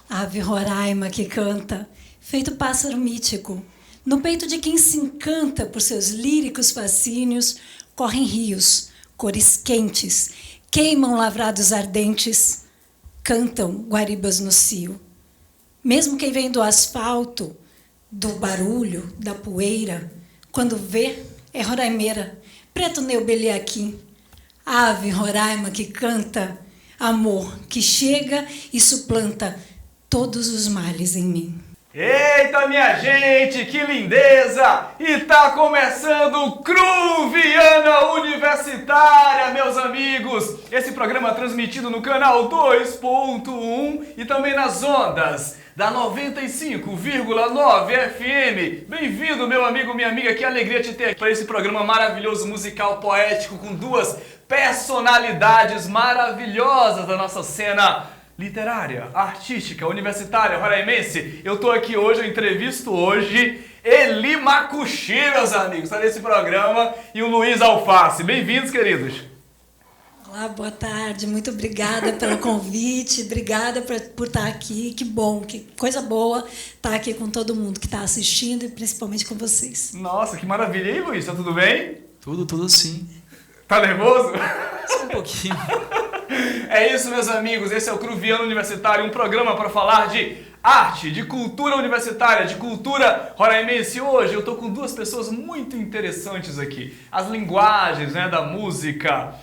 Ave Roraima que canta, feito pássaro mítico, no peito de quem se encanta por seus líricos fascínios, correm rios, cores quentes, queimam lavrados ardentes, cantam guaribas no cio. Mesmo quem vem do asfalto, do barulho, da poeira, quando vê, é roraimeira, preto neubeliaquim. Ave Roraima que canta, amor que chega e suplanta todos os males em mim. Eita, minha gente, que lindeza! E tá começando o Cruviana Universitária, meus amigos! Esse programa é transmitido no canal 2.1 e também nas ondas da 95,9 FM. Bem-vindo, meu amigo, minha amiga, que alegria te ter aqui para esse programa maravilhoso, musical, poético, com duas personalidades maravilhosas da nossa cena literária, artística, universitária, roraimense. Eu tô aqui hoje, eu entrevisto hoje Eli Makushi, meus amigos, tá nesse programa, e o Luiz Alface. Bem-vindos, queridos. Olá, boa tarde, muito obrigada pelo convite, obrigada por estar aqui, que bom, que coisa boa estar aqui com todo mundo que está assistindo e principalmente com vocês. Nossa, que maravilha. E aí, Luiz, tá tudo bem? Tudo sim. Tá nervoso? Só um pouquinho. É isso, meus amigos, esse é o Cruviano Universitário, um programa para falar de arte, de cultura universitária, de cultura roraimense. Hoje eu tô com duas pessoas muito interessantes aqui. As linguagens, né, da música,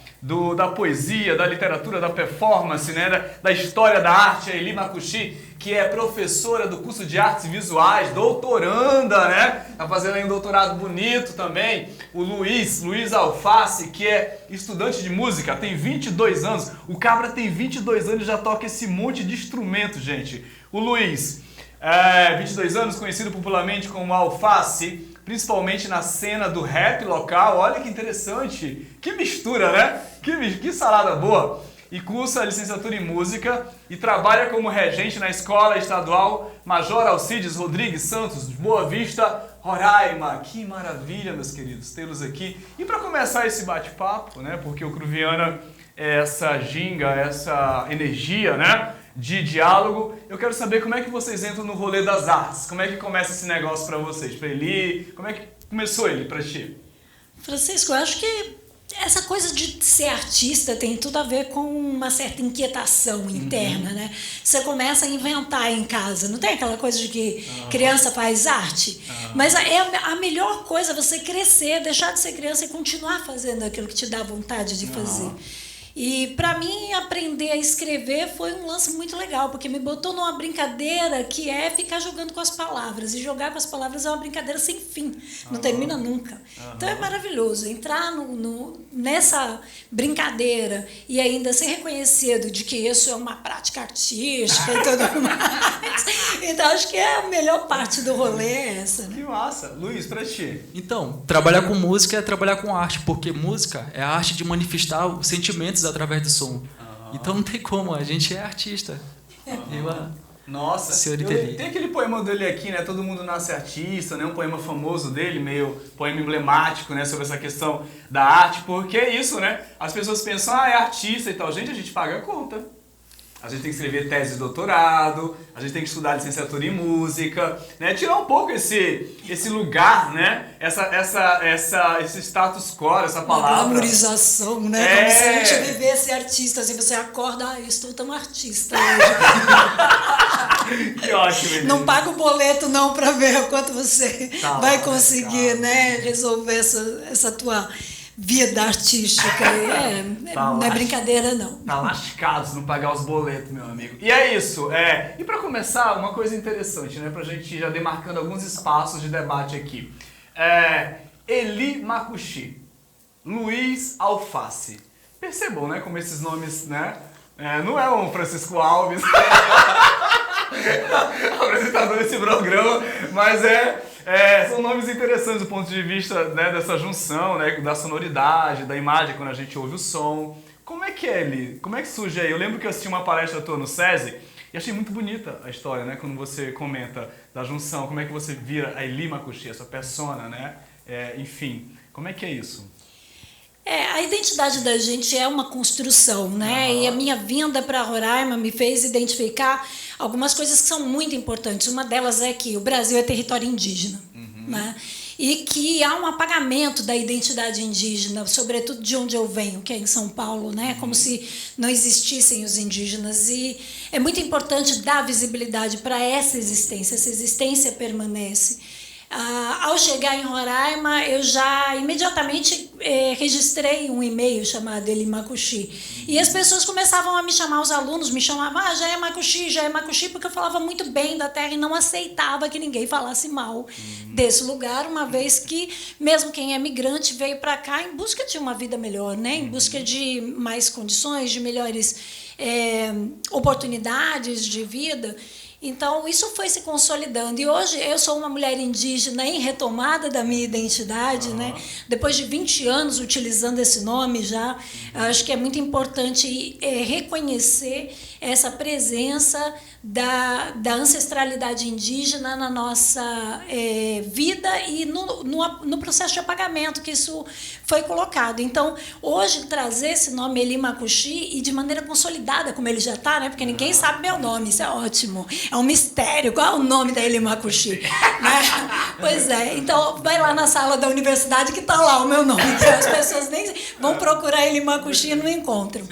da poesia, da literatura, da performance, né, da história da arte, a Eli Makushi, que é professora do curso de artes visuais, doutoranda, né? Tá fazendo aí um doutorado bonito também. O Luiz Alface, que é estudante de música, tem 22 anos. O cabra tem 22 anos e já toca esse monte de instrumento, gente. O Luiz, 22 anos, conhecido popularmente como Alface, principalmente na cena do rap local. Olha que interessante, que mistura, né? Que salada boa. E cursa a licenciatura em música e trabalha como regente na Escola Estadual Major Alcides Rodrigues Santos, de Boa Vista, Roraima. Que maravilha, meus queridos, tê-los aqui. E para começar esse bate-papo, né, porque o Cruviana é essa ginga, essa energia, né, de diálogo, eu quero saber como é que vocês entram no rolê das artes. Como é que começa esse negócio para vocês? Para Eli, como é que começou, Eli, para ti? Francisco, eu acho que essa coisa de ser artista tem tudo a ver com uma certa inquietação interna, né? Você começa a inventar em casa, não tem aquela coisa de que criança faz arte? Mas a melhor coisa é você crescer, deixar de ser criança e continuar fazendo aquilo que te dá vontade de fazer. E para mim aprender a escrever foi um lance muito legal, porque me botou numa brincadeira que é ficar jogando com as palavras. E jogar com as palavras é uma brincadeira sem fim, não termina nunca. Então é maravilhoso entrar nessa brincadeira e ainda ser reconhecido de que isso é uma prática artística e tudo mais. Então acho que a melhor parte do rolê é essa, né? Que massa. Luiz, pra ti? Então, trabalhar com música é trabalhar com arte, porque música é a arte de manifestar os sentimentos através do som. Então não tem como, a gente é artista. Nossa, tem aquele poema dele aqui, né? Todo mundo nasce artista, né? Um poema famoso dele, meio poema emblemático, né? Sobre essa questão da arte, porque é isso, né? As pessoas pensam, é artista e tal. Gente, a gente paga a conta. a gente tem que escrever tese de doutorado, a gente tem que estudar licenciatura em música, né? Tirar um pouco esse lugar, né? Esse status quo, essa palavra. Uma glamorização, né? Como se a gente vivesse artista, assim, você acorda, eu estou tão artista hoje. Que ótimo, menino. Não paga o boleto não para ver o quanto você vai conseguir, né, resolver essa tua vida artística. Não é brincadeira, não. Tá lascado se não pagar os boletos, meu amigo. E é isso. E para começar, uma coisa interessante, né? Pra gente já demarcando alguns espaços de debate aqui. Eli Makushi, Luiz Alface. Percebam, né? Como esses nomes, né? Não é um Francisco Alves, apresentador desse programa, mas são nomes interessantes do ponto de vista, né, dessa junção, né, da sonoridade, da imagem quando a gente ouve o som. Como é que é, Eli? Como é que surge aí? Eu lembro que eu assisti uma palestra tua no SESI e achei muito bonita a história, né, quando você comenta da junção, como é que você vira a Eli Makushi, essa persona, né? Enfim, como é que é isso? A identidade da gente é uma construção, né? E a minha vinda para Roraima me fez identificar algumas coisas que são muito importantes. Uma delas é que o Brasil é território indígena, né? E que há um apagamento da identidade indígena, sobretudo de onde eu venho, que é em São Paulo, né? Como se não existissem os indígenas. E é muito importante dar visibilidade para essa existência permanece. Ao chegar em Roraima, eu já imediatamente registrei um e-mail chamado Eli Makushi. E as pessoas começavam a me chamar, os alunos me chamavam, já é Makushi, porque eu falava muito bem da terra e não aceitava que ninguém falasse mal desse lugar, uma vez que, mesmo quem é migrante, veio para cá em busca de uma vida melhor, né? Em busca de mais condições, de melhores oportunidades de vida. Então, isso foi se consolidando. E hoje eu sou uma mulher indígena em retomada da minha identidade, né? Depois de 20 anos utilizando esse nome já, acho que é muito importante reconhecer essa presença da ancestralidade indígena na nossa vida e no processo de apagamento que isso foi colocado. Então, hoje, trazer esse nome Eli Makushi e de maneira consolidada, como ele já está, né? Porque ninguém sabe meu nome, isso é ótimo. É um mistério. Qual é o nome da Eli Makushi? Né? Pois é. Então, vai lá na sala da universidade que está lá o meu nome. Que as pessoas nem vão procurar Eli Makushi e não encontram.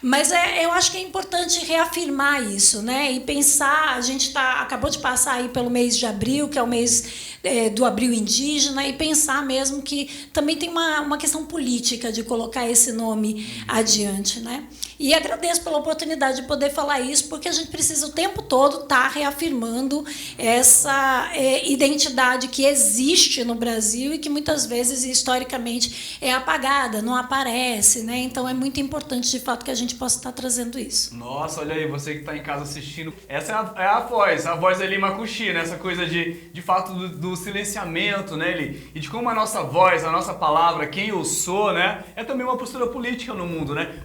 Mas eu acho que é importante reafirmar isso, né? E pensar, a gente acabou de passar aí pelo mês de abril, que é o mês do Abril Indígena, e pensar mesmo que também tem uma questão política de colocar esse nome adiante, né? E agradeço pela oportunidade de poder falar isso, porque a gente precisa o tempo todo estar reafirmando essa identidade que existe no Brasil e que muitas vezes, historicamente, é apagada, não aparece, né? Então, é muito importante, de fato, que a gente possa estar trazendo isso. Nossa, olha aí, você que está em casa assistindo, essa é a voz da Eli Makushi, né? Essa coisa de fato, do silenciamento, né, Eli? E de como a nossa voz, a nossa palavra, quem eu sou, né? É também uma postura política no mundo, né?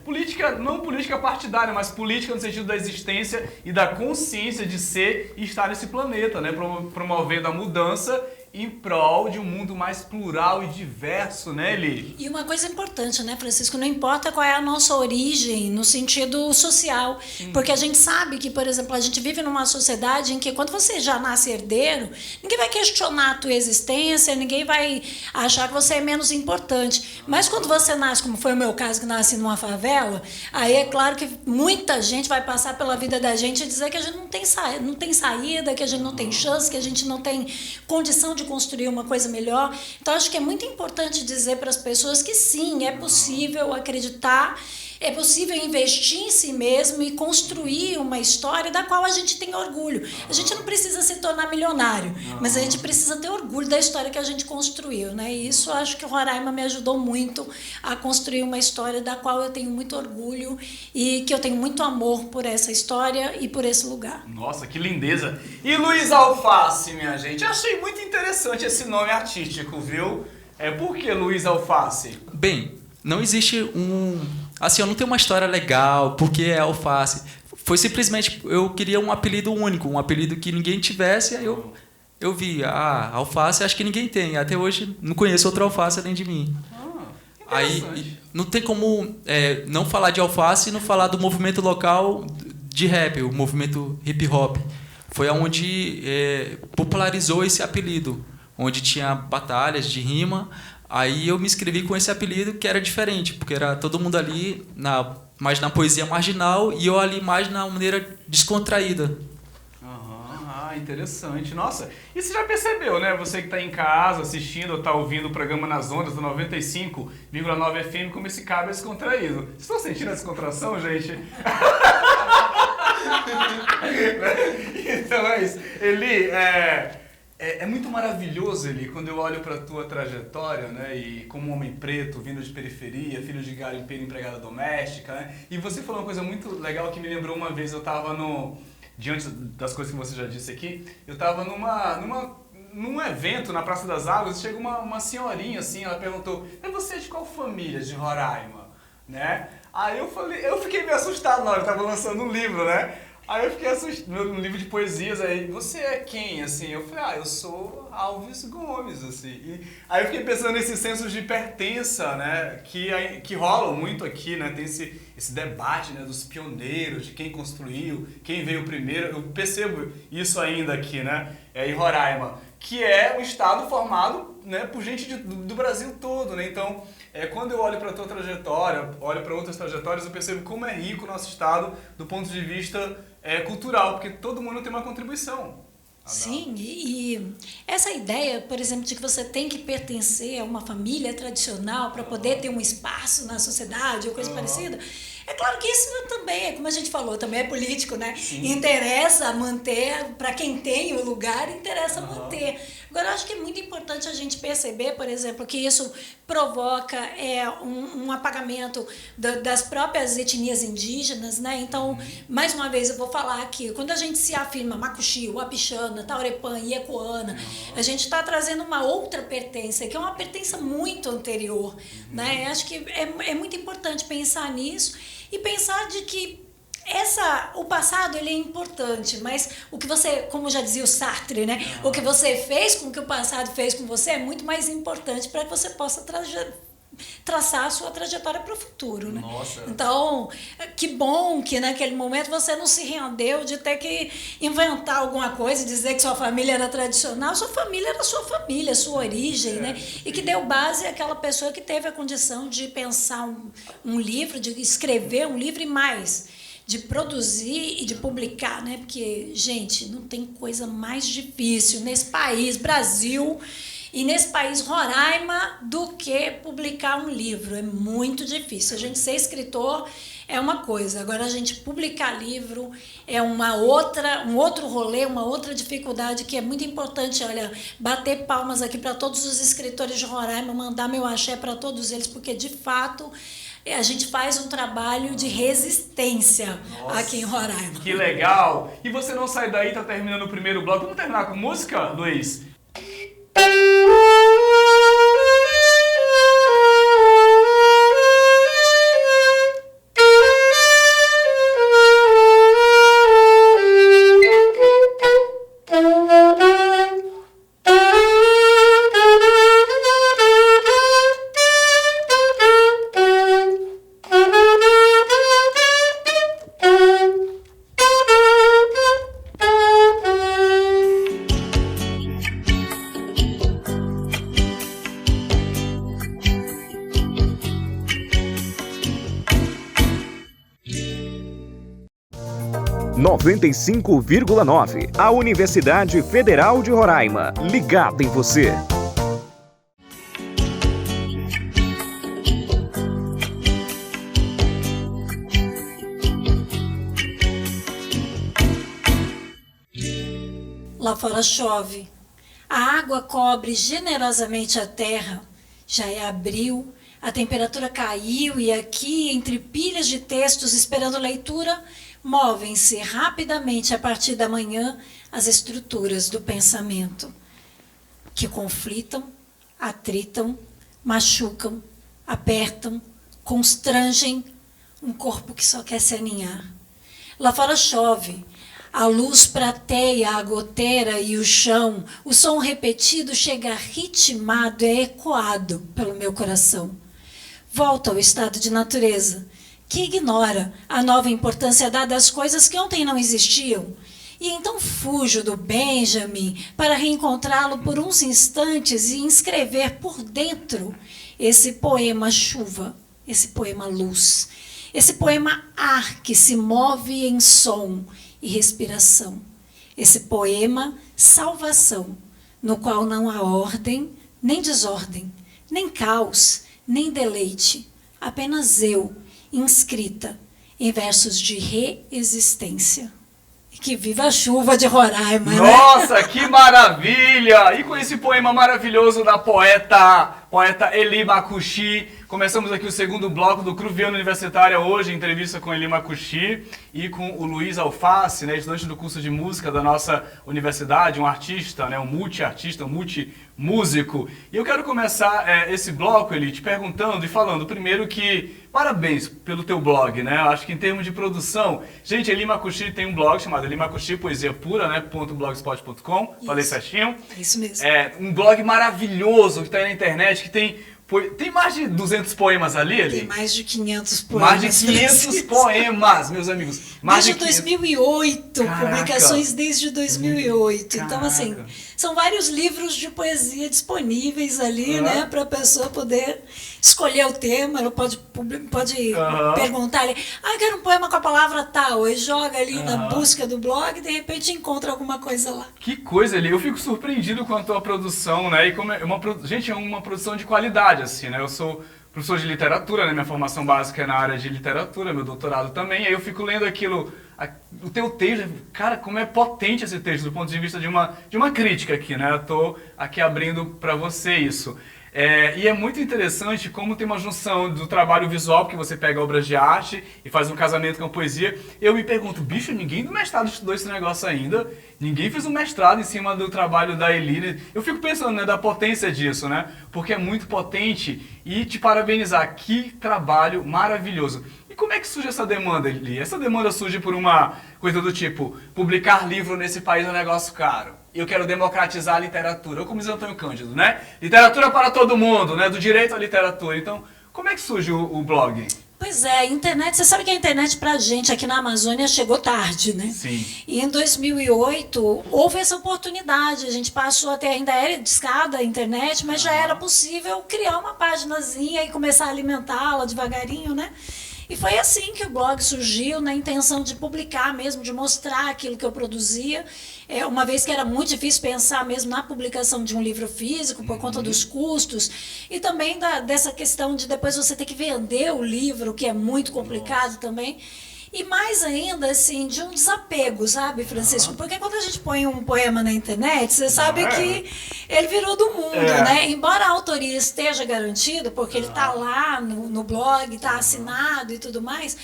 Não política partidária, mas política no sentido da existência e da consciência de ser e estar nesse planeta, né? Promovendo a mudança em prol de um mundo mais plural e diverso, né, Eli? E uma coisa importante, né, Francisco? Não importa qual é a nossa origem no sentido social, porque a gente sabe que, por exemplo, a gente vive numa sociedade em que quando você já nasce herdeiro, ninguém vai questionar a tua existência, ninguém vai achar que você é menos importante. Mas quando você nasce, como foi o meu caso, que nasci numa favela, aí é claro que muita gente vai passar pela vida da gente e dizer que a gente não tem saída, que a gente não tem chance, que a gente não tem condição de construir uma coisa melhor. Então, acho que é muito importante dizer para as pessoas que sim, é possível acreditar, é possível investir em si mesmo e construir uma história da qual a gente tem orgulho. A gente não precisa se tornar milionário, mas a gente precisa ter orgulho da história que a gente construiu, né? E isso acho que o Roraima me ajudou muito a construir uma história da qual eu tenho muito orgulho e que eu tenho muito amor por essa história e por esse lugar. Nossa, que lindeza! E Luiz Alface, minha gente? Achei muito interessante esse nome artístico, viu? Por que Luiz Alface? Bem, não existe assim, eu não tenho uma história legal, porque é alface. Foi simplesmente, eu queria um apelido único, um apelido que ninguém tivesse, aí eu vi, alface acho que ninguém tem. Até hoje não conheço outro alface além de mim. Aí não tem como não falar de alface e não falar do movimento local de rap, o movimento hip hop. Foi onde popularizou esse apelido, onde tinha batalhas de rima. Aí eu me inscrevi com esse apelido que era diferente, porque era todo mundo ali mais na poesia marginal e eu ali mais na maneira descontraída. Interessante. Nossa, e você já percebeu, né? Você que está em casa assistindo ou está ouvindo o programa nas ondas do 95,9 FM, como esse cabo é descontraído. Vocês estão sentindo a descontração, gente? Então é isso. Eli, é muito maravilhoso, Eli, quando eu olho para a tua trajetória, né? E como homem preto, vindo de periferia, filho de garimpeiro, empregada doméstica, né? E você falou uma coisa muito legal que me lembrou uma vez, eu estava diante das coisas que você já disse aqui, eu estava num evento na Praça das Águas, chega uma senhorinha assim, ela perguntou, você é de qual família de Roraima? Né? Aí eu fiquei meio assustado na hora, eu estava lançando um livro, né? Aí eu fiquei assustado, um livro de poesias, aí, você é quem, assim? Eu falei, eu sou Alves Gomes, assim. Aí eu fiquei pensando nesses sensos de pertença, né, que rolam muito aqui, né, tem esse debate, né, dos pioneiros, de quem construiu, quem veio primeiro, eu percebo isso ainda aqui, né, em Roraima, que é um estado formado, né, por gente do Brasil todo, né, então... quando eu olho para a tua trajetória, olho para outras trajetórias, eu percebo como é rico o nosso estado do ponto de vista cultural, porque todo mundo tem uma contribuição. Sim, e essa ideia, por exemplo, de que você tem que pertencer a uma família tradicional para poder ter um espaço na sociedade ou coisa parecida, é claro que isso também, como a gente falou, também é político, né? Sim. Interessa manter, para quem tem o lugar, interessa manter. Agora, eu acho que é muito importante a gente perceber, por exemplo, que isso provoca um apagamento das próprias etnias indígenas, né? Então, mais uma vez, eu vou falar aqui, quando a gente se afirma Macuxi, Uapixana, Taurepã, Iecoana, a gente está trazendo uma outra pertença, que é uma pertença muito anterior, né? Eu acho que é muito importante pensar nisso e pensar de que o passado ele é importante, mas o que você, como já dizia o Sartre, né? O que você fez com o que o passado fez com você é muito mais importante para que você possa traçar a sua trajetória para o futuro, né? Nossa. Então, que bom que naquele momento você não se rendeu de ter que inventar alguma coisa, dizer que sua família era tradicional. Sua família era sua família, sua origem, né? E que deu base àquela pessoa que teve a condição de pensar um livro, de escrever um livro e mais, de produzir e de publicar, né? Porque, gente, não tem coisa mais difícil nesse país, Brasil, e nesse país, Roraima, do que publicar um livro. É muito difícil. A gente ser escritor é uma coisa, agora a gente publicar livro é um outro rolê, uma outra dificuldade que é muito importante. Olha, bater palmas aqui para todos os escritores de Roraima, mandar meu axé para todos eles, porque, de fato, a gente faz um trabalho de resistência. Nossa, aqui em Roraima. Que legal! E você não sai daí, tá terminando o primeiro bloco. Vamos terminar com música, Luiz? noventa e 95,9. A Universidade Federal de Roraima. Ligada em você. Lá fora chove. A água cobre generosamente a terra. Já é abril, a temperatura caiu e aqui, entre pilhas de textos esperando leitura, movem-se rapidamente a partir da manhã as estruturas do pensamento, que conflitam, atritam, machucam, apertam, constrangem um corpo que só quer se aninhar. Lá fora chove, a luz prateia a goteira e o chão, o som repetido chega ritmado, é ecoado pelo meu coração. Volto ao estado de natureza, que ignora a nova importância dada às coisas que ontem não existiam. E então fujo do Benjamin para reencontrá-lo por uns instantes e inscrever por dentro esse poema chuva, esse poema luz, esse poema ar que se move em som e respiração, esse poema salvação, no qual não há ordem, nem desordem, nem caos, nem deleite, apenas eu, inscrita em versos de reexistência. E que viva a chuva de Roraima, Nossa, né? Que maravilha! E com esse poema maravilhoso da poeta Eli Makushi, começamos aqui o segundo bloco do Cruviano Universitária hoje, entrevista com Eli Makushi e com o Luiz Alface, né, estudante do curso de música da nossa universidade, um artista, né, um multi-artista, um multi-músico. E eu quero começar esse bloco, Eli, te perguntando e falando primeiro que parabéns pelo teu blog, né? Eu acho que em termos de produção, gente, Eli Makushi tem um blog chamado Eli Makushi Poesia Pura, né, .blogspot.com, falei certinho. Isso mesmo. É um blog maravilhoso que está aí na internet, que tem mais de 200 poemas ali, Eli? Tem mais de 500 poemas. Mais de 500 poemas, meus amigos. Mais desde 2008, Caraca. Publicações desde 2008. Caraca. Então, assim, são vários livros de poesia disponíveis ali, né, para a pessoa poder escolher o tema. Ela pode perguntar ali, eu quero um poema com a palavra tal, e joga ali na busca do blog e de repente encontra alguma coisa lá. Que coisa, Eli. Eu fico surpreendido com a tua produção, né? E como gente, é uma produção de qualidade, assim, né? Eu sou professor de literatura, né? Minha formação básica é na área de literatura, meu doutorado também. Aí eu fico lendo aquilo, o teu texto, cara, como é potente esse texto do ponto de vista de uma crítica aqui, né? Eu tô aqui abrindo para você isso. E é muito interessante como tem uma junção do trabalho visual, porque você pega obras de arte e faz um casamento com a poesia. Eu me pergunto, bicho, ninguém do mestrado estudou esse negócio ainda, ninguém fez um mestrado em cima do trabalho da Eli. Eu fico pensando, né, da potência disso, né? Porque é muito potente e te parabenizar, que trabalho maravilhoso. E como é que surge essa demanda, Eli? Essa demanda surge por uma coisa do tipo, publicar livro nesse país é um negócio caro. Eu quero democratizar a literatura. Eu como diz Antônio Cândido, né? Literatura para todo mundo, né? Do direito à literatura. Então, como é que surge o blog? Pois é, a internet, você sabe que a internet pra gente aqui na Amazônia chegou tarde, né? Sim. E em 2008 houve essa oportunidade, a gente passou até, ainda era discada a internet, mas já era possível criar uma paginazinha e começar a alimentá-la devagarinho, né? E foi assim que o blog surgiu, na intenção de publicar mesmo, de mostrar aquilo que eu produzia. Uma vez que era muito difícil pensar mesmo na publicação de um livro físico, por conta dos custos, e também dessa questão de depois você ter que vender o livro, que é muito complicado também. E mais ainda, assim, de um desapego, sabe, Francisco? Porque quando a gente põe um poema na internet, você sabe que ele virou do mundo, né? Embora a autoria esteja garantida, porque ele está lá no blog, está assinado e tudo mais,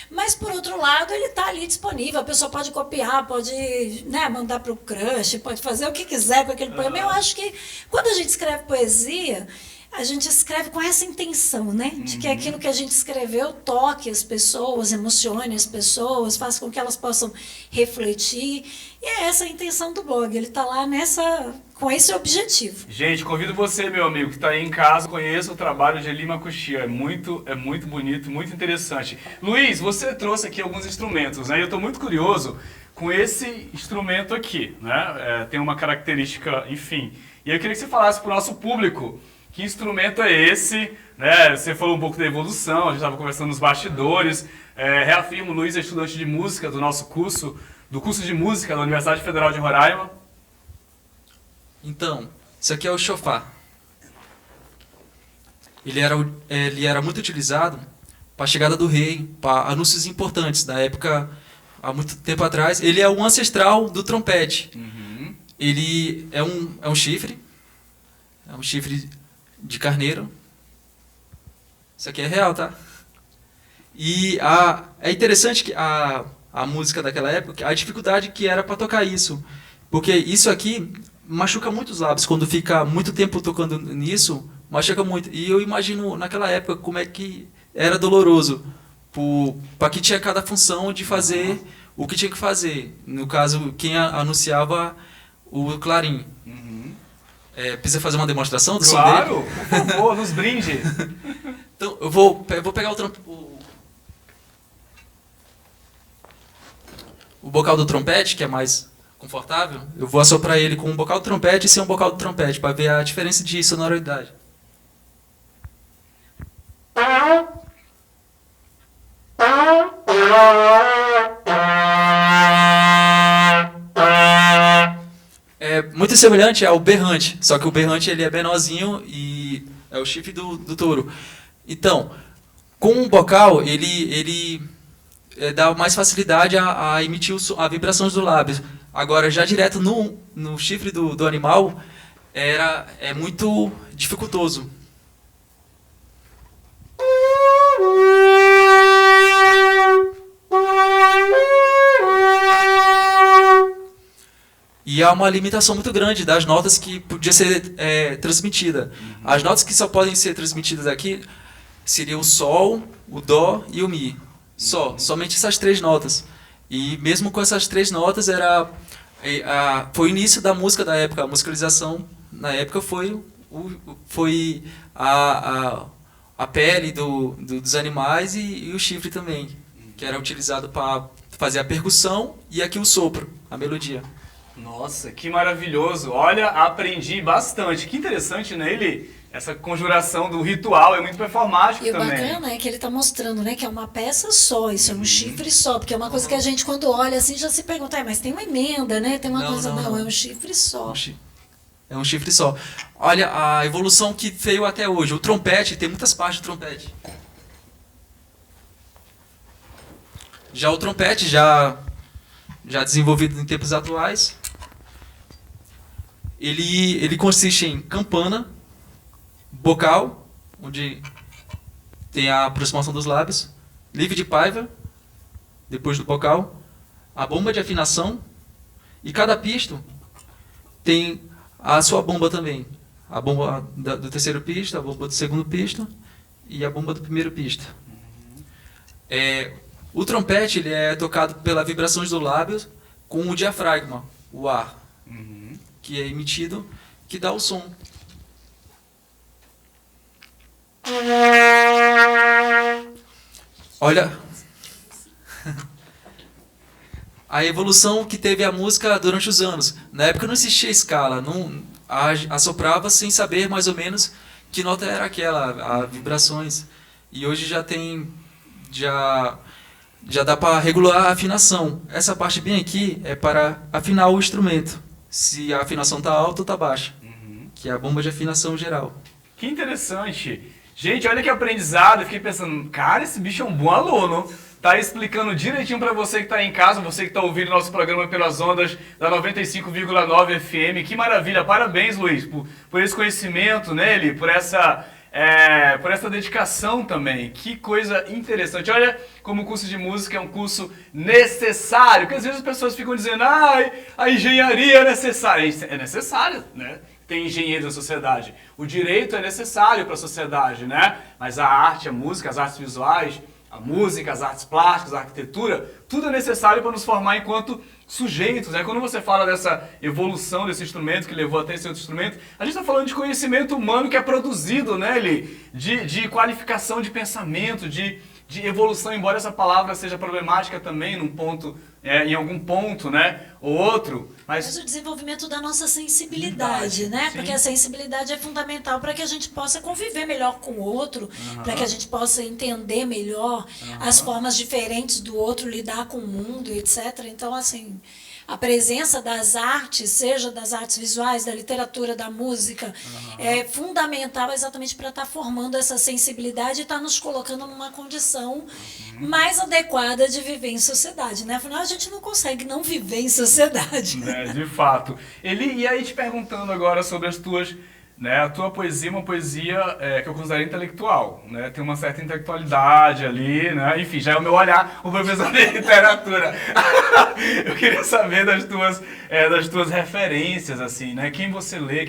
mas, por outro lado, ele está ali disponível. A pessoa pode copiar, pode, né, mandar para o crush, pode fazer o que quiser com aquele poema. Eu acho que quando a gente escreve poesia, a gente escreve com essa intenção, né? De que aquilo que a gente escreveu toque as pessoas, emocione as pessoas, faça com que elas possam refletir. E é essa a intenção do blog. Ele está lá com esse objetivo. Gente, convido você, meu amigo, que está aí em casa, conheça o trabalho de Eli Makushi. É muito bonito, muito interessante. Luiz, você trouxe aqui alguns instrumentos, né? Eu estou muito curioso com esse instrumento aqui, né? Tem uma característica, enfim. E eu queria que você falasse para o nosso público que instrumento é esse, né? Você falou um pouco da evolução, a gente estava conversando nos bastidores. Reafirmo, o Luiz é estudante de música do nosso curso, do curso de música da Universidade Federal de Roraima. Então, isso aqui é o chofar. Ele era muito utilizado para a chegada do rei, para anúncios importantes da época, há muito tempo atrás. Ele é um ancestral do trompete. Ele é um chifre, de carneiro. Isso aqui é real, tá? E é interessante que a música daquela época, a dificuldade que era para tocar isso. Porque isso aqui machuca muito os lábios. Quando fica muito tempo tocando nisso, machuca muito. E eu imagino naquela época como é que era doloroso. Para que tinha cada função de fazer o que tinha que fazer. No caso, quem anunciava o clarim. Precisa fazer uma demonstração do som dele? Claro, por favor, nos brinde. Então, eu vou pegar o o bocal do trompete, que é mais confortável, eu vou assoprar ele com um bocal do trompete e sem um bocal do trompete, para ver a diferença de sonoridade. É muito semelhante ao berrante, só que o berrante ele é menorzinho e é o chifre do touro. Então, com o bocal, ele dá mais facilidade a emitir a vibrações do lábio. Agora, já direto no chifre do animal, é muito dificultoso. E há uma limitação muito grande das notas que podia ser transmitida. As notas que só podem ser transmitidas aqui seriam o Sol, o Dó e o Mi. Somente essas 3 notas. E mesmo com essas 3 notas, foi o início da música da época. A musicalização, na época, foi a pele dos animais e o chifre também, que era utilizado para fazer a percussão e aqui o sopro, a melodia. Nossa, que maravilhoso. Olha, aprendi bastante. Que interessante, né? Essa conjuração do ritual é muito performático também. E o bacana é que ele está mostrando, né, que é uma peça só, isso é um chifre só, porque é uma coisa que a gente quando olha assim já se pergunta, mas tem uma emenda, né? Tem uma coisa, não, é um chifre só. É um chifre só. Olha a evolução que veio até hoje. O trompete, tem muitas partes do trompete. Já o trompete, já desenvolvido em tempos atuais, ele consiste em campana, bocal, onde tem a aproximação dos lábios, livre de paiva, depois do bocal, a bomba de afinação, e cada pisto tem a sua bomba também. A bomba do terceiro pisto, a bomba do segundo pisto e a bomba do primeiro pisto. O trompete ele é tocado pelas vibrações do lábio com o diafragma, o ar, que é emitido, que dá o som. Olha a evolução que teve a música durante os anos. Na época não existia escala, assoprava sem saber mais ou menos que nota era aquela, as vibrações. E hoje já dá para regular a afinação. Essa parte bem aqui é para afinar o instrumento. Se a afinação está alta ou está baixa, que é a bomba de afinação geral. Que interessante. Gente, olha que aprendizado. Eu fiquei pensando, cara, esse bicho é um bom aluno. Tá explicando direitinho para você que está em casa, você que está ouvindo nosso programa pelas ondas da 95,9 FM. Que maravilha. Parabéns, Luiz, por esse conhecimento, né, Eli? Por essa dedicação também. Que coisa interessante. Olha como o curso de música é um curso necessário, porque às vezes as pessoas ficam dizendo, a engenharia é necessária. É necessário, né? Tem engenheiros na sociedade. O direito é necessário para a sociedade, né? Mas a arte, a música, as artes visuais, a música, as artes plásticas, a arquitetura, tudo é necessário para nos formar enquanto sujeitos, né? Quando você fala dessa evolução desse instrumento que levou até esse outro instrumento, a gente está falando de conhecimento humano que é produzido, né, Eli? De qualificação de pensamento, de evolução, embora essa palavra seja problemática também num ponto, em algum ponto, né, ou outro. Mas o desenvolvimento da nossa sensibilidade, né? Sim. Porque a sensibilidade é fundamental para que a gente possa conviver melhor com o outro, para que a gente possa entender melhor as formas diferentes do outro, lidar com o mundo, etc. Então, assim, a presença das artes, seja das artes visuais, da literatura, da música, é fundamental exatamente para estar formando essa sensibilidade e estar nos colocando numa condição mais adequada de viver em sociedade, né? Afinal, a gente não consegue não viver em sociedade. De fato. Eli, e aí te perguntando agora sobre as tuas, né, a tua poesia é uma poesia que eu considero intelectual, né? Tem uma certa intelectualidade ali, né? Enfim, já é o meu olhar, o professor de literatura. Eu queria saber das tuas referências, assim, né? Quem você lê,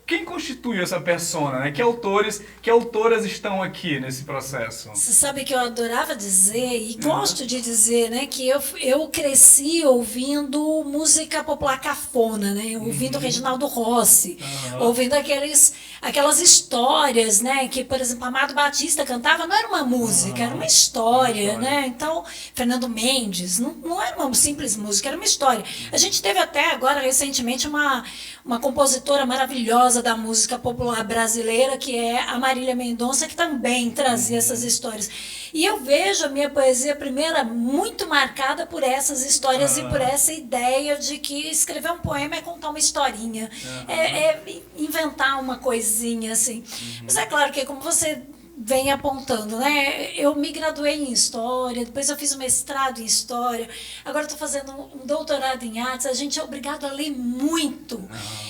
quem constitui essa persona, né? Que autores, que autoras estão aqui nesse processo? Você sabe que eu adorava dizer, e gosto de dizer, né, que eu cresci ouvindo música popular cafona, né, ouvindo Reginaldo Rossi, ouvindo aquelas histórias, né, que, por exemplo, Amado Batista cantava, não era uma música, era uma história, né, então, Fernando Mendes, não era uma simples música, era uma história. A gente teve até agora, recentemente, uma compositora maravilhosa da música popular brasileira, que é a Marília Mendonça, que também trazia essas histórias. E eu vejo a minha poesia primeira muito marcada por essas histórias e por essa ideia de que escrever um poema é contar uma historinha, é inventar uma coisinha assim. Mas é claro que, como você vem apontando, né? Eu me graduei em História, depois eu fiz um mestrado em História, agora estou fazendo um doutorado em Artes. A gente é obrigado a ler muito.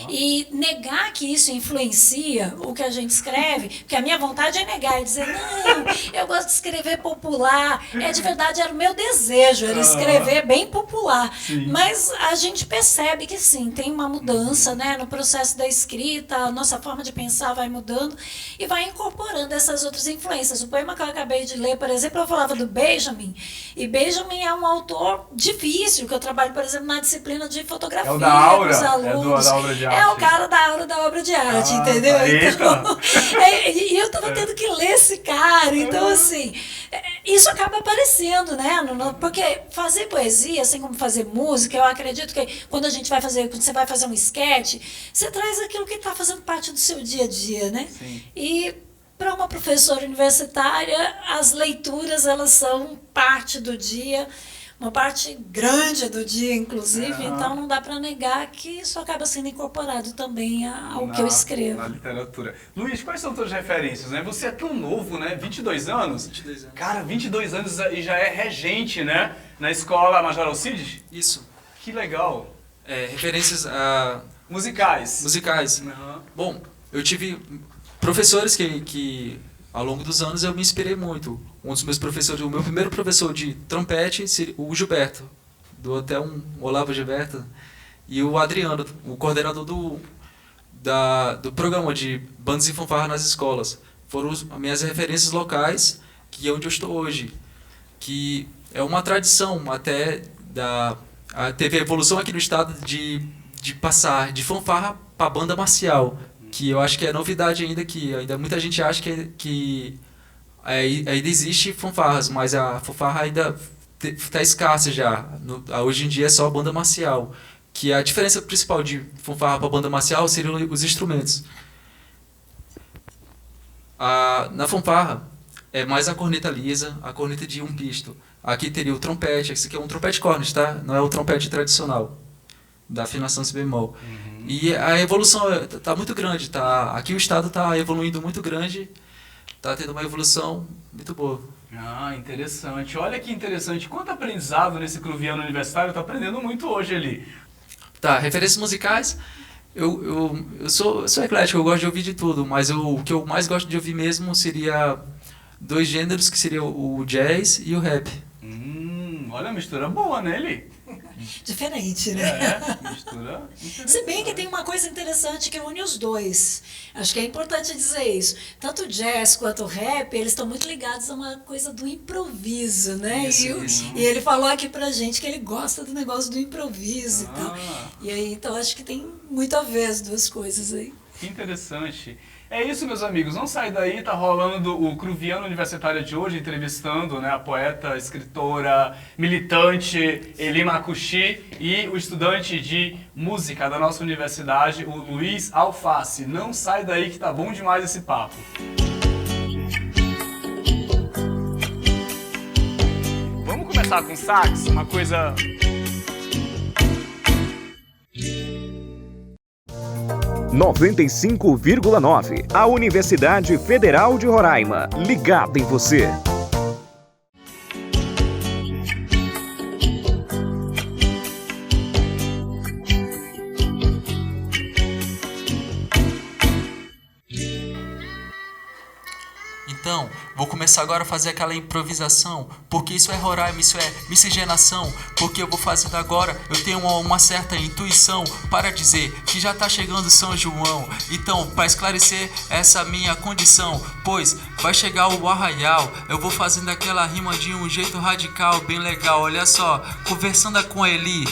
E negar que isso influencia o que a gente escreve, porque a minha vontade é negar e dizer, não, eu gosto de escrever popular. De verdade, era o meu desejo, era escrever bem popular. Sim. Mas a gente percebe que sim, tem uma mudança, né, no processo da escrita, a nossa forma de pensar vai mudando e vai incorporando essas outras influências. O poema que eu acabei de ler, por exemplo, eu falava do Benjamin, e Benjamin é um autor difícil, que eu trabalho, por exemplo, na disciplina de fotografia com os alunos. Da obra de arte. É o cara da aula da obra de arte, entendeu? Então, e eu estava tendo que ler esse cara, então assim, isso acaba aparecendo, né? Porque fazer poesia, assim como fazer música, eu acredito que quando você vai fazer um sketch, você traz aquilo que está fazendo parte do seu dia a dia, né? Sim. E para uma professora universitária, as leituras, elas são parte do dia, uma parte grande do dia, inclusive, então não dá para negar que isso acaba sendo incorporado também ao que eu escrevo. Na literatura. Luiz, quais são suas referências, né? Você é tão novo, né? 22 anos? 22 anos. Cara, 22 anos e já é regente, né? Na escola Major Alcides? Isso. Que legal. Referências Musicais. musicais. Bom, eu tive professores que ao longo dos anos eu me inspirei muito. Um dos meus professores, o meu primeiro professor de trompete, o Gilberto, do Hotel Olavo Gilberto, e o Adriano, o coordenador do programa de bandas e fanfarras nas escolas. Foram as minhas referências locais, que é onde eu estou hoje. Que é uma tradição até teve a evolução aqui no estado de passar de fanfarra para banda marcial, que eu acho que é novidade ainda, que ainda muita gente acha que ainda existe fanfarras, mas a fanfarra ainda está escassa já. Hoje em dia é só banda marcial, que a diferença principal de fanfarra para banda marcial seriam os instrumentos. Na fanfarra é mais a corneta lisa, a corneta de um pisto. Aqui teria o trompete, esse aqui é um trompete cornet, tá? Não é o trompete tradicional, da afinação si bemol. E a evolução está muito grande, tá? Aqui o estado está evoluindo muito grande, está tendo uma evolução muito boa. Interessante. Olha que interessante. Quanto aprendizado nesse Cruviano Universitário, eu tô aprendendo muito hoje ali. Tá, referências musicais, eu sou eclético, eu gosto de ouvir de tudo, mas o que eu mais gosto de ouvir mesmo seria dois gêneros, que seria o jazz e o rap. Olha a mistura boa, né, Eli? Diferente, né? Mistura. Se bem que tem uma coisa interessante que une os dois. Acho que é importante dizer isso. Tanto o jazz quanto o rap, eles estão muito ligados a uma coisa do improviso, né? Isso. E ele falou aqui pra gente que ele gosta do negócio do improviso e tal. E aí, então, acho que tem muito a ver as duas coisas aí. Que interessante. É isso, meus amigos. Não sai daí, tá rolando o Cruviano Universitário de hoje, entrevistando, né, a poeta, escritora, militante Eli Makushi e o estudante de música da nossa universidade, o Luiz Alface. Não sai daí que tá bom demais esse papo. Vamos começar com sax, uma coisa... Noventa e 95,9. A Universidade Federal de Roraima. Ligada em você. Então, Vou começar agora a fazer aquela improvisação, porque isso é Roraima, isso é miscigenação. Porque eu vou fazendo agora, eu tenho uma certa intuição para dizer que já tá chegando São João. Então, para esclarecer essa minha condição, pois vai chegar o arraial, eu vou fazendo aquela rima de um jeito radical, bem legal. Olha só, conversando com Eli,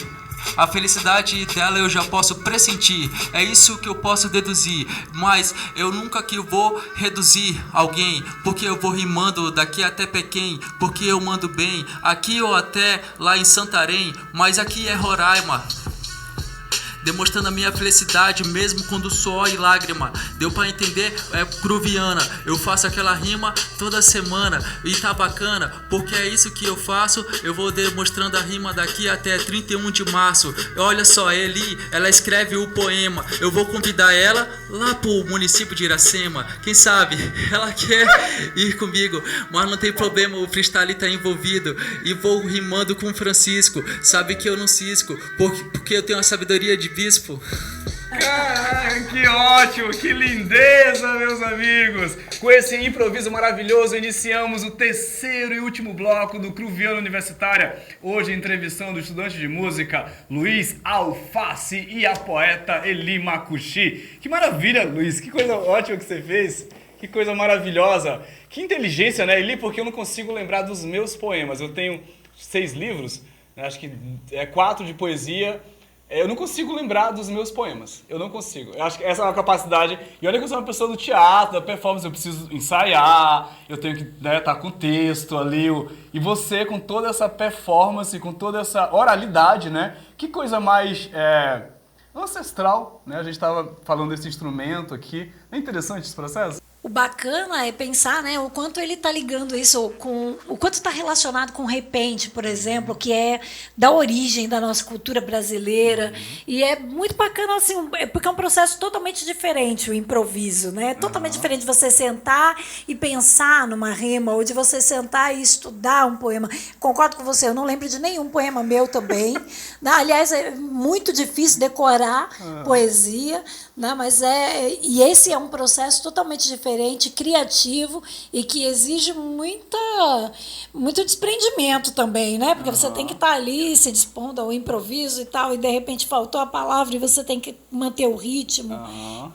a felicidade dela eu já posso pressentir, é isso que eu posso deduzir. Mas eu nunca que vou reduzir alguém, porque eu vou rimando daqui até Pequém, porque eu mando bem, aqui ou até lá em Santarém. Mas aqui é Roraima, demonstrando a minha felicidade mesmo quando suor e lágrima. Deu pra entender? É Cruviana. Eu faço aquela rima toda semana e tá bacana, porque é isso que eu faço. Eu vou demonstrando a rima daqui até 31 de março. Olha só, Eli, ela escreve o poema. Eu vou convidar ela lá pro município de Iracema. Quem sabe ela quer ir comigo, mas não tem problema, o freestyle tá envolvido. E vou rimando com Francisco. Sabe que eu não cisco, porque eu tenho a sabedoria de bispo. Caraca, que ótimo, que lindeza, meus amigos! Com esse improviso maravilhoso, iniciamos o terceiro e último bloco do Cruviano Universitária. Hoje entrevistando o estudante de música Luiz Alface e a poeta Eli Makushi. Que maravilha, Luiz, que coisa ótima que você fez, que coisa maravilhosa. Que inteligência, né, Eli? Porque eu não consigo lembrar dos meus poemas. Eu tenho 6 livros, né? Acho que 4 de poesia. Eu não consigo lembrar dos meus poemas. Eu não consigo. Eu acho que essa é uma capacidade. E olha que eu sou uma pessoa do teatro, da performance. Eu preciso ensaiar, eu tenho que estar com o texto ali. E você, com toda essa performance, com toda essa oralidade, né? Que coisa mais ancestral, né? A gente estava falando desse instrumento aqui. É interessante esse processo? O bacana é pensar, né, o quanto ele está ligando isso com... O quanto está relacionado com o repente, por exemplo, que é da origem da nossa cultura brasileira. E é muito bacana, assim, porque é um processo totalmente diferente, o improviso, né? É totalmente diferente de você sentar e pensar numa rima, ou de você sentar e estudar um poema. Concordo com você, eu não lembro de nenhum poema meu também. Aliás, é muito difícil decorar poesia, né? Mas e esse é um processo totalmente diferente, criativo e que exige muito desprendimento também, né? Porque você tem que estar ali se dispondo ao improviso e tal, e de repente faltou a palavra e você tem que manter o ritmo.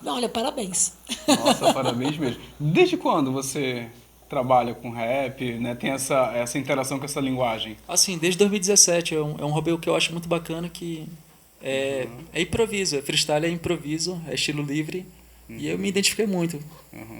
Olha, parabéns. Nossa, parabéns mesmo. Desde quando você trabalha com rap, né? Tem essa interação com essa linguagem? Assim, desde 2017 é um hobby que eu acho muito bacana, que é improviso, é freestyle, é improviso, é estilo livre. E eu me identifiquei muito.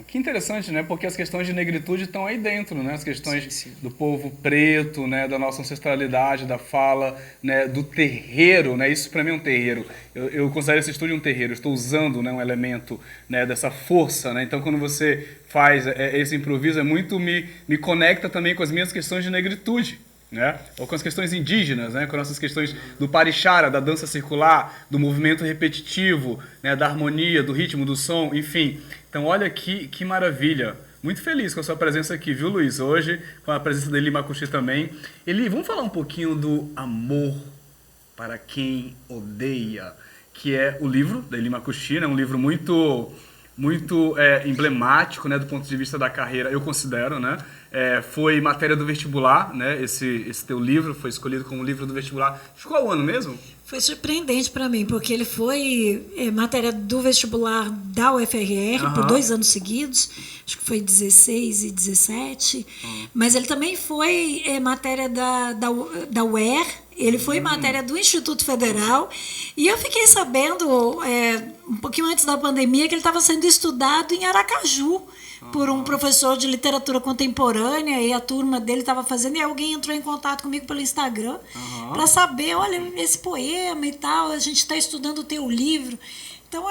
Que interessante, né? Porque as questões de negritude estão aí dentro, né? As questões do povo preto, né? Da nossa ancestralidade, da fala, né? Do terreiro, né? Isso para mim é um terreiro. Eu considero esse estúdio um terreiro. Eu estou usando, né? Um elemento, né? Dessa força, né? Então, quando você faz esse improviso, me conecta também com as minhas questões de negritude, né? Ou com as questões indígenas, né? Com as nossas questões do parixara, da dança circular, do movimento repetitivo, né? Da harmonia, do ritmo, do som, enfim. Então, olha que maravilha. Muito feliz com a sua presença aqui, viu, Luiz? Hoje, com a presença da Eli Makushi também. Eli, vamos falar um pouquinho do Amor para Quem Odeia, que é o livro da Eli Makushi, né? Um livro muito emblemático, né? Do ponto de vista da carreira, eu considero, né? Foi matéria do vestibular, né? Esse teu livro foi escolhido como livro do vestibular. De qual ano mesmo? Foi surpreendente para mim, porque ele foi matéria do vestibular da UFRR por 2 anos seguidos, acho que foi 16 e 17, mas ele também foi matéria da UER, ele foi matéria do Instituto Federal, e eu fiquei sabendo, um pouquinho antes da pandemia, que ele estava sendo estudado em Aracaju, por um professor de literatura contemporânea, e a turma dele estava fazendo, e alguém entrou em contato comigo pelo Instagram para saber, olha, esse poema e tal, a gente está estudando o teu livro. Então,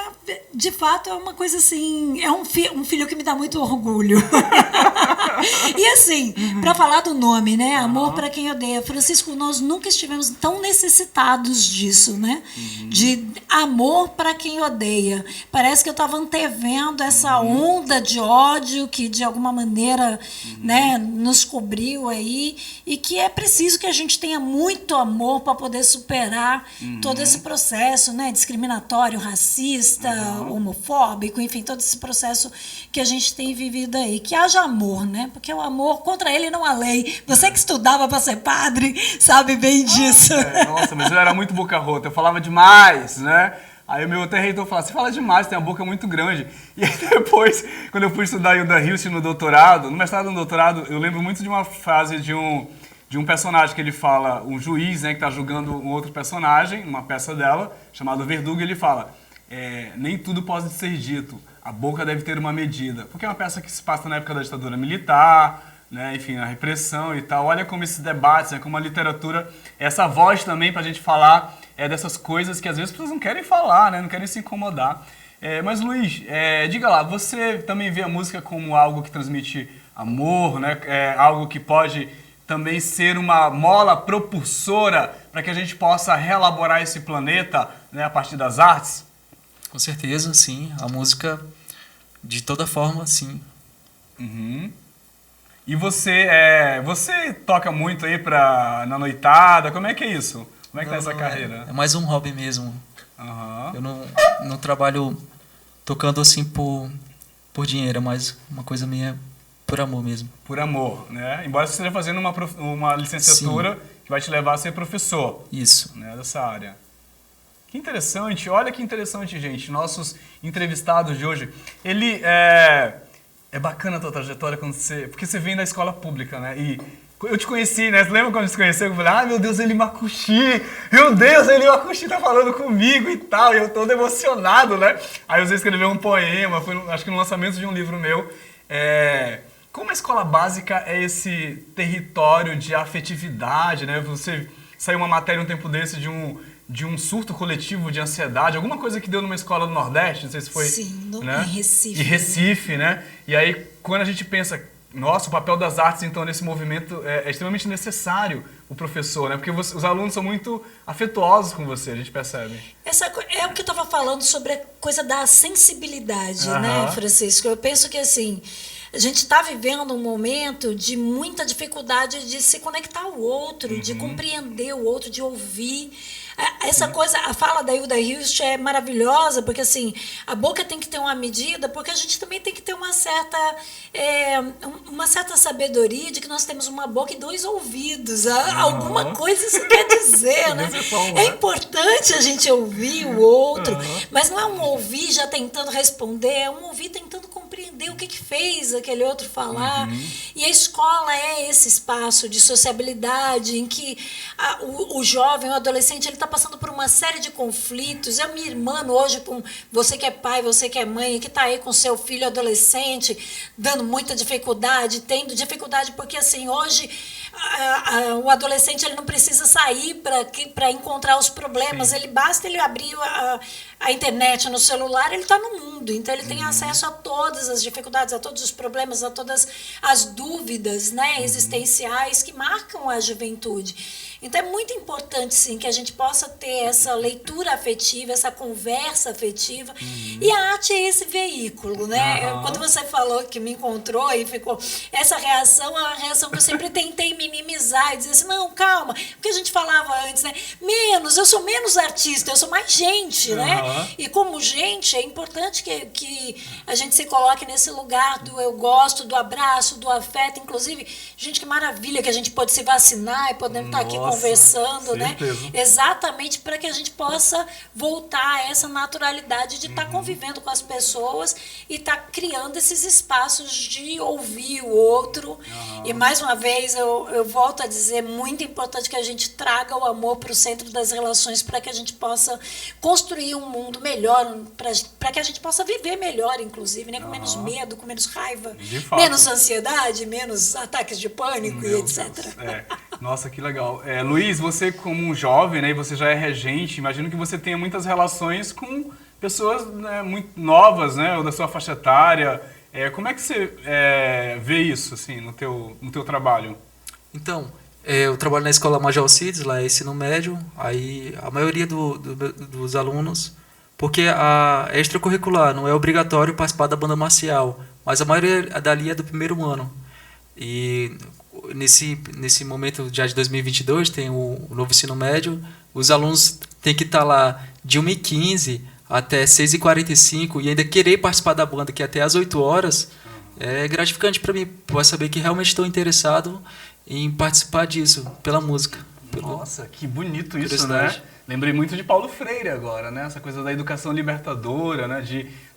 de fato, é uma coisa assim, é um filho que me dá muito orgulho. E assim, para falar do nome, né? Amor para Quem Odeia. Francisco, nós nunca estivemos tão necessitados disso, né? De amor para quem odeia. Parece que eu estava antevendo essa onda de ódio que, de alguma maneira, né, nos cobriu aí, e que é preciso que a gente tenha muito amor para poder superar todo esse processo, né? Discriminatório, racista, racista, homofóbico, enfim, todo esse processo que a gente tem vivido aí. Que haja amor, né? Porque o amor, contra ele não há lei. Você que estudava para ser padre, sabe bem disso. Nossa, mas eu era muito boca rota, eu falava demais, né? Aí o meu até reitor falava, você fala demais, tem uma boca muito grande. E aí depois, quando eu fui estudar Hilda Hilst no doutorado, no mestrado e no doutorado, eu lembro muito de uma frase de um personagem que ele fala, um juiz, né, que está julgando um outro personagem, uma peça dela, chamada Verdugo, e ele fala, nem tudo pode ser dito, a boca deve ter uma medida. Porque é uma peça que se passa na época da ditadura militar, né, enfim, a repressão e tal. Olha como esses debates, né, como a literatura, essa voz também para a gente falar dessas coisas que às vezes as pessoas não querem falar, né, não querem se incomodar. Mas Luiz, diga lá, você também vê a música como algo que transmite amor, né, algo que pode também ser uma mola propulsora para que a gente possa reelaborar esse planeta, né, a partir das artes? Com certeza, sim. A música, de toda forma, sim. Uhum. E você toca muito aí na noitada? Como é que é isso? Como é que tá essa carreira? É mais um hobby mesmo. Uhum. Eu não trabalho tocando assim por dinheiro, é mais uma coisa minha por amor mesmo. Por amor, né? Embora você esteja fazendo uma licenciatura que vai te levar a ser professor. Isso. Né, dessa área. Que interessante, olha que interessante, gente. Nossos entrevistados de hoje, ele é bacana a tua trajetória porque você vem da escola pública, né? E eu te conheci, né? Você lembra quando a gente se conheceu? Eu falei, meu Deus, Eli Makushi! Meu Deus, Eli Makushi tá falando comigo e tal. E eu todo emocionado, né? Aí você escreveu um poema, acho que no lançamento de um livro meu. Como a escola básica é esse território de afetividade, né? Você saiu uma matéria um tempo desse de um surto coletivo de ansiedade, alguma coisa que deu numa escola do Nordeste, não sei se foi... Sim, né? em Recife. Em Recife, né? E aí, quando a gente pensa, nossa, o papel das artes, então, nesse movimento é extremamente necessário, o professor, né? Porque os alunos são muito afetuosos com você, a gente percebe. É o que eu estava falando sobre a coisa da sensibilidade, né, Francisco? Eu penso que, assim, a gente está vivendo um momento de muita dificuldade de se conectar ao outro, de compreender o outro, de ouvir. Essa coisa, a fala da Hilda Hilst é maravilhosa, porque assim, a boca tem que ter uma medida, porque a gente também tem que ter uma certa sabedoria de que nós temos uma boca e dois ouvidos. Alguma coisa isso quer dizer, né? É importante a gente ouvir o outro, mas não é um ouvir já tentando responder, é um ouvir tentando compreender o que fez aquele outro falar. E a escola é esse espaço de sociabilidade em que o jovem, o adolescente, ele está passando por uma série de conflitos. Eu me irmano hoje com você que é pai, você que é mãe, que está aí com seu filho adolescente, dando muita dificuldade, tendo dificuldade, porque assim, hoje o adolescente ele não precisa sair para encontrar os problemas. Basta ele abrir a internet no celular, ele está no mundo. Então ele tem acesso a todas as dificuldades, a todos os problemas, a todas as dúvidas, né, existenciais que marcam a juventude. Então é muito importante, sim, que a gente possa ter essa leitura afetiva, essa conversa afetiva. E a arte é esse veículo, né? Quando você falou que me encontrou e ficou... Essa reação é uma reação que eu sempre tentei minimizar e dizer assim, não, calma. Porque a gente falava antes, né? Eu sou menos artista, eu sou mais gente, né? E como gente, é importante que a gente se coloque nesse lugar do eu gosto, do abraço, do afeto. Inclusive, gente, que maravilha que a gente pode se vacinar e podemos estar aqui conversando, né? Exatamente para que a gente possa voltar a essa naturalidade de estar convivendo com as pessoas e estar criando esses espaços de ouvir o outro. E mais uma vez eu volto a dizer, muito importante que a gente traga o amor para o centro das relações para que a gente possa construir um mundo melhor, para que a gente possa viver melhor, inclusive, né? Com menos medo, com menos raiva, menos ansiedade, menos ataques de pânico e etc. Nossa, que legal. Luiz, você como um jovem, né, e você já é regente, imagino que você tenha muitas relações com pessoas, né, muito novas, né, ou da sua faixa etária. Como é que você vê isso assim, no teu trabalho? Então, eu trabalho na escola Major Alcides, lá é ensino médio, aí a maioria dos alunos, porque a extracurricular não é obrigatório participar da banda marcial, mas a maioria dali é do primeiro ano. E nesse momento já de 2022 tem o novo ensino médio, os alunos têm que estar lá de 1h15 até 6h45 e ainda querer participar da banda, que é até às 8 horas, é gratificante para mim, para saber que realmente estou interessado em participar disso, pela música. Nossa, que bonito isso, né? Lembrei muito de Paulo Freire agora, né? Essa coisa da educação libertadora, né?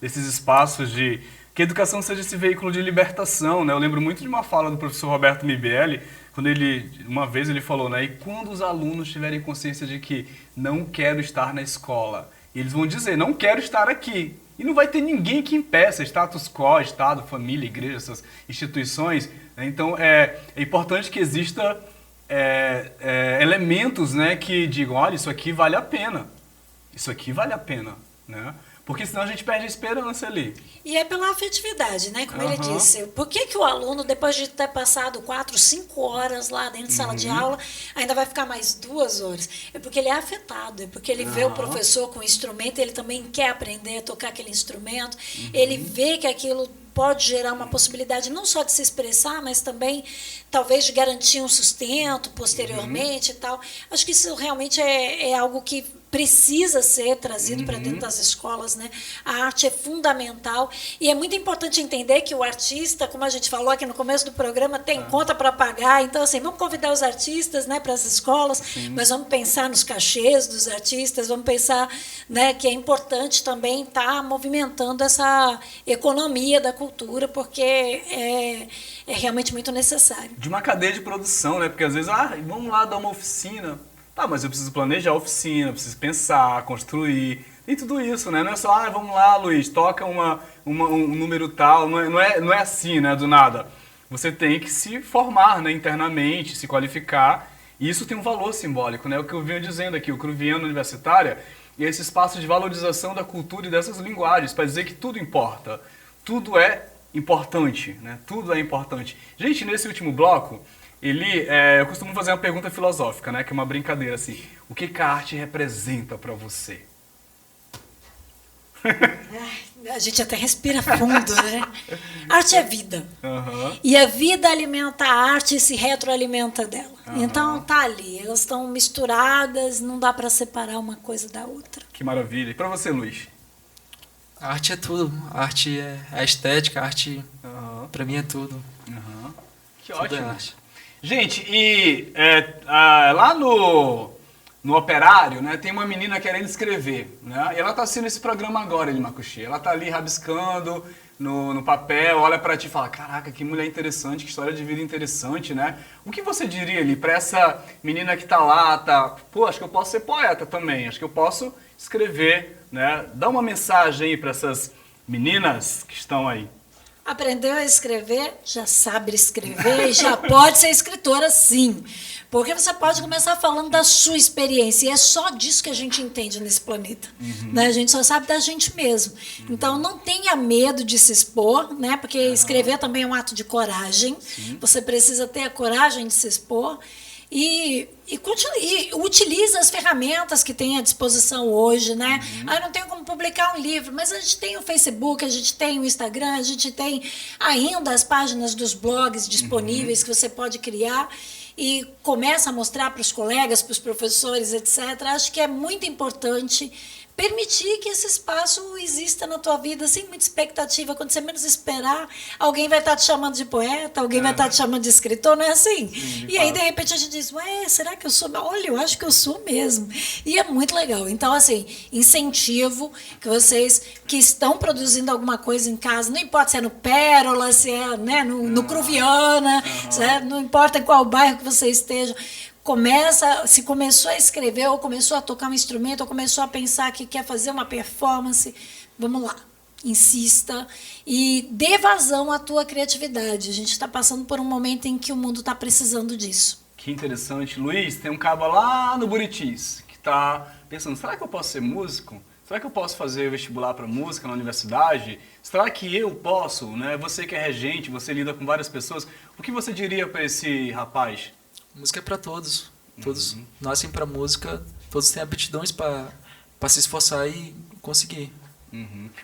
Desses espaços de... Que a educação seja esse veículo de libertação, né? Eu lembro muito de uma fala do professor Roberto Mibelli, quando uma vez ele falou, né? E quando os alunos tiverem consciência de que não quero estar na escola, eles vão dizer, não quero estar aqui. E não vai ter ninguém que impeça, status quo, Estado, família, igreja, essas instituições. Né? Então, é importante que exista elementos, né, que digam, olha, isso aqui vale a pena. Isso aqui vale a pena, né? Porque senão a gente perde a esperança ali. E é pela afetividade, né? Como ele disse. Por que o aluno, depois de ter passado 4, 5 horas lá dentro de sala de aula, ainda vai ficar mais 2 horas? É porque ele é afetado, é porque ele vê o professor com o instrumento, ele também quer aprender a tocar aquele instrumento, ele vê que aquilo pode gerar uma possibilidade não só de se expressar, mas também talvez de garantir um sustento posteriormente e tal. Acho que isso realmente é algo que precisa ser trazido para dentro das escolas, né? A arte é fundamental e é muito importante entender que o artista, como a gente falou aqui no começo do programa, tem conta para pagar. Então, assim, vamos convidar os artistas, né, para as escolas, mas vamos pensar nos cachês dos artistas, vamos pensar, né, que é importante também estar movimentando essa economia da cultura, porque é realmente muito necessário. De uma cadeia de produção, né? Porque às vezes, vamos lá dar uma oficina. Tá, mas eu preciso planejar a oficina, preciso pensar, construir, tem tudo isso, né? Não é só, vamos lá, Luiz, toca um número tal, não é assim, né, do nada. Você tem que se formar, né, internamente, se qualificar, e isso tem um valor simbólico, né? O que eu venho dizendo aqui, o Cruviano Universitária é esse espaço de valorização da cultura e dessas linguagens, para dizer que tudo importa, tudo é importante, né? Tudo é importante. Gente, nesse último bloco, eu costumo fazer uma pergunta filosófica, né? Que é uma brincadeira assim. O que a arte representa para você? A gente até respira fundo, né? Arte é vida. E a vida alimenta a arte e se retroalimenta dela. Então tá ali, elas estão misturadas, não dá para separar uma coisa da outra. Que maravilha. E para você, Luiz? A arte é tudo. A arte é a estética, a arte para mim é tudo. Que tudo ótimo. É arte. Gente, e lá no Operário, né, tem uma menina querendo escrever, né? E ela está assistindo esse programa agora, Makushi. Ela está ali rabiscando no papel, olha para ti e fala, caraca, que mulher interessante, que história de vida interessante, né? O que você diria ali para essa menina que está lá, pô, acho que eu posso ser poeta também, acho que eu posso escrever, né? Dá uma mensagem aí para essas meninas que estão aí. Aprendeu a escrever, já sabe escrever e já pode ser escritora, sim. Porque você pode começar falando da sua experiência. E é só disso que a gente entende nesse planeta. Né? A gente só sabe da gente mesmo. Então, não tenha medo de se expor, né? Porque escrever também é um ato de coragem. Você precisa ter a coragem de se expor. E utiliza as ferramentas que tem à disposição hoje, né? Eu não tenho como publicar um livro, mas a gente tem o Facebook, a gente tem o Instagram, a gente tem ainda as páginas dos blogs disponíveis que você pode criar e começa a mostrar para os colegas, para os professores, etc. Acho que é muito importante permitir que esse espaço exista na tua vida sem muita expectativa. Quando você menos esperar, alguém vai estar te chamando de poeta, alguém vai estar te chamando de escritor, não é assim? Sim, e aí, de repente, a gente diz, será que eu sou? Olha, eu acho que eu sou mesmo. E é muito legal. Então, assim, incentivo que vocês que estão produzindo alguma coisa em casa, não importa se é no Pérola, se é, né, no Cruviana, não importa em qual bairro que você esteja, se começou a escrever, ou começou a tocar um instrumento, ou começou a pensar que quer fazer uma performance, vamos lá, insista e dê vazão à tua criatividade. A gente está passando por um momento em que o mundo está precisando disso. Que interessante. Luiz, tem um cabo lá no Buritis que está pensando, será que eu posso ser músico? Será que eu posso fazer vestibular para música na universidade? Será que eu posso? Né? Você que é regente, você lida com várias pessoas, o que você diria para esse rapaz? Música é para todos. Todos nascem para música, todos têm aptidões para se esforçar e conseguir.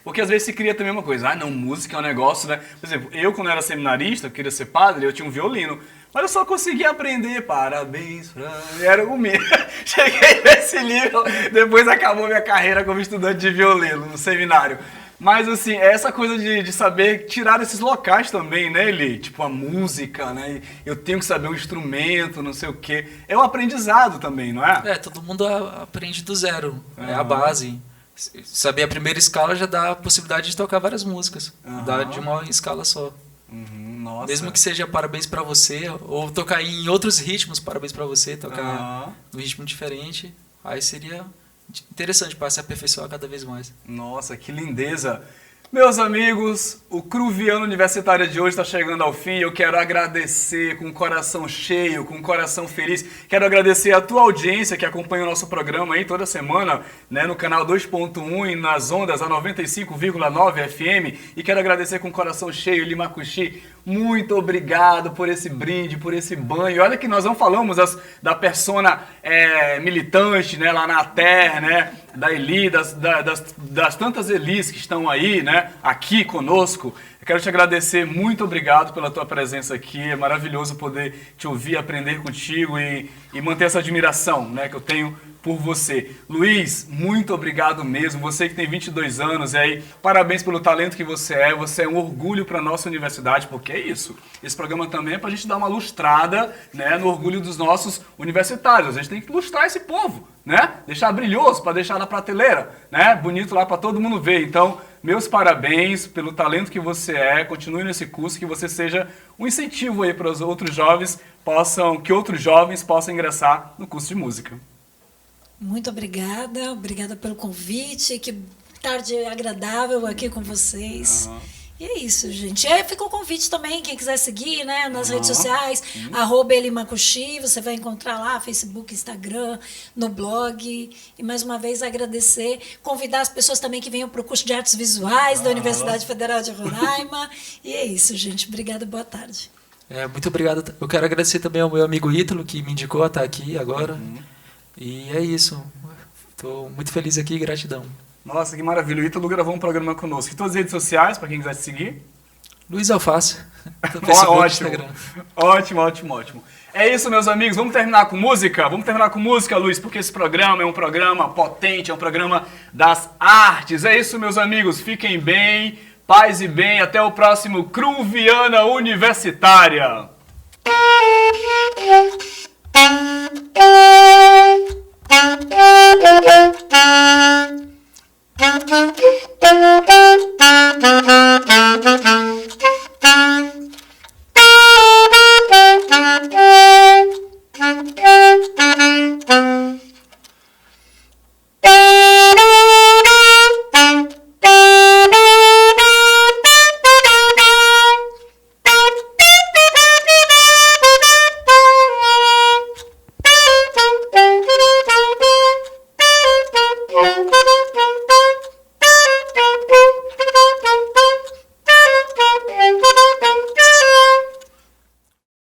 Porque às vezes se cria também uma coisa, não, música é um negócio, né? Por exemplo, eu quando era seminarista, eu queria ser padre, eu tinha um violino. Mas eu só consegui aprender, parabéns pra... Era o mesmo. Cheguei nesse nível, depois acabou minha carreira como estudante de violino no seminário. Mas assim, essa coisa de saber tirar esses locais também, né, Eli? Tipo a música, né? Eu tenho que saber um instrumento, não sei o quê. É um aprendizado também, não é? Todo mundo aprende do zero. É a base. Saber a primeira escala já dá a possibilidade de tocar várias músicas. Dá de uma escala só. Nossa. Mesmo que seja parabéns pra você, ou tocar em outros ritmos, parabéns pra você, tocar num ritmo diferente, aí seria interessante para se aperfeiçoar cada vez mais. Nossa, que lindeza! Meus amigos, o Cruviano Universitário de hoje está chegando ao fim. Eu quero agradecer com o coração cheio, com o coração feliz. Quero agradecer a tua audiência que acompanha o nosso programa aí toda semana, né, no canal 2.1 e nas ondas a 95,9 FM. E quero agradecer com o coração cheio, Limacuxi. Muito obrigado por esse brinde, por esse banho. Olha que nós não falamos da persona militante, né, lá na terra, né? Da Eli, das tantas Elis que estão aí, né, aqui conosco. Eu quero te agradecer, muito obrigado pela tua presença aqui. É maravilhoso poder te ouvir, aprender contigo e manter essa admiração, né, que eu tenho por você. Luiz, muito obrigado mesmo. Você que tem 22 anos aí, parabéns pelo talento que você é um orgulho para a nossa universidade, porque é isso. Esse programa também é para a gente dar uma lustrada, né, no orgulho dos nossos universitários. A gente tem que lustrar esse povo, né? Deixar brilhoso, para deixar na prateleira, né? Bonito lá para todo mundo ver. Então, meus parabéns pelo talento que você continue nesse curso, que você seja um incentivo aí para os outros jovens que outros jovens possam ingressar no curso de música. Muito obrigada pelo convite, que tarde agradável aqui com vocês. E é isso, gente. Fica o convite também, quem quiser seguir, né, nas redes sociais, @Elimacuxi, você vai encontrar lá, Facebook, Instagram, no blog. E mais uma vez agradecer, convidar as pessoas também que venham para o curso de Artes Visuais da Universidade Federal de Roraima. E é isso, gente. Obrigada, boa tarde. Muito obrigado. Eu quero agradecer também ao meu amigo Ítalo, que me indicou a estar aqui agora. E é isso. Estou muito feliz aqui e gratidão. Nossa, que maravilha. O Ítalo gravou um programa conosco. E todas as redes sociais, para quem quiser te seguir? Luiz Alface. Ótimo. Ótimo. É isso, meus amigos. Vamos terminar com música? Vamos terminar com música, Luiz, porque esse programa é um programa potente, é um programa das artes. É isso, meus amigos. Fiquem bem, paz e bem. Até o próximo Cruviana Universitária.